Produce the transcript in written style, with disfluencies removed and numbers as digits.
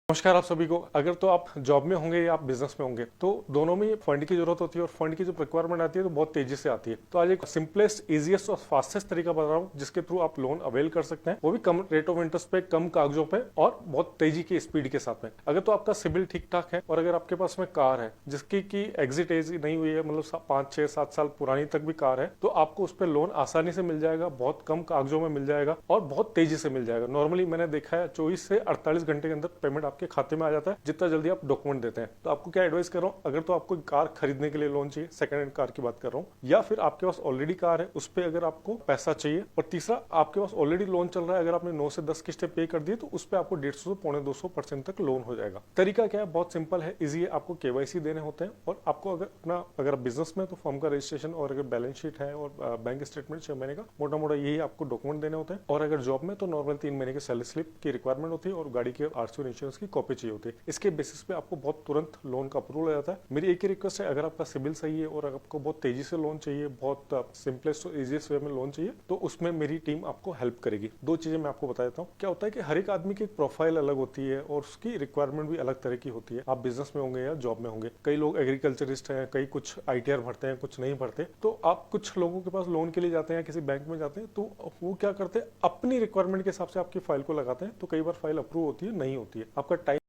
नमस्कार आप सभी को। अगर तो आप जॉब में होंगे या आप बिजनेस में होंगे तो दोनों में फंड की जरूरत होती है, और फंड की जो रिक्वायरमेंट आती है तो बहुत तेजी से आती है। तो आज एक सिंपलेस्ट, इजीएस्ट और फास्टेस्ट तरीका बता रहा हूँ जिसके थ्रू आप लोन अवेल कर सकते हैं, वो भी कम रेट ऑफ इंटरेस्ट पे, कम कागजों पे और बहुत तेजी की स्पीड के साथ में। अगर तो आपका सिबिल ठीक ठाक है और अगर आपके पास में कार है जिसकी की एग्जिट एज नहीं हुई है, मतलब 5 6 7 साल पुरानी तक भी कार है, तो आपको उस पर लोन आसानी से मिल जाएगा, बहुत कम कागजों में मिल जाएगा और बहुत तेजी से मिल जाएगा। नॉर्मली मैंने देखा है 24 से 48 घंटे के अंदर पेमेंट आपके खाते में आ जाता है, जितना जल्दी आप डॉक्यूमेंट देते हैं। तो आपको क्या एडवाइस कर रहा हूं, अगर तो आपको कार खरीदने के लिए लोन चाहिए, सेकंड हैंड कार की बात कर रहा हूं, या फिर आपके पास ऑलरेडी कार है उस पर अगर आपको पैसा चाहिए, और तीसरा आपके पास ऑलरेडी लोन चल रहा है, अगर आपने 9 से 10 किस्तें पे कर दी तो उस पर आपको 150 से 250% तक लोन हो जाएगा। तरीका क्या है, बहुत सिंपल है, इजी है। आपको केवाईसी देने होते हैं और आपको अगर बिजनेस में तो फर्म का रजिस्ट्रेशन, और अगर बैलेंस शीट है और बैंक स्टेटमेंट 6 महीने का, मोटा मोटा यही आपको डॉक्यूमेंट देने होते हैं। और अगर जॉब में तो नॉर्मल 3 महीने की सैलरी स्लिप की रिक्वायरमेंट होती है और गाड़ी के आरसी और इंश्योरेंस की कॉपी चाहिए होती है। इसके बेसिस पे आपको बहुत तुरंत लोन का अप्रूवल हो जाता है। मेरी एक ही रिक्वेस्ट है, अगर आपका सिबिल सही है और आपको बहुत तेजी से लोन चाहिए, बहुत सिंपलेस्ट और इजीएस्ट वे में लोन चाहिए, तो उसमें मेरी टीम आपको हेल्प करेगी। दो चीजें मैं आपको बता देता हूँ। क्या होता है कि हर एक आदमी की एक प्रोफाइल अलग होती है और उसकी रिक्वायरमेंट भी अलग तरह की होती है। आप बिजनेस में होंगे या जॉब में होंगे, कई लोग एग्रीकल्चरिस्ट हैं, कई कुछ आईटीआर भरते हैं, कुछ नहीं भरते। तो आप कुछ लोगों के पास लोन के लिए जाते हैं, किसी बैंक में जाते हैं, तो वो क्या करते हैं, अपनी रिक्वायरमेंट के हिसाब से आपकी फाइल को लगाते हैं। तो कई बार फाइल अप्रूव होती है, नहीं होती है। आपका टाइम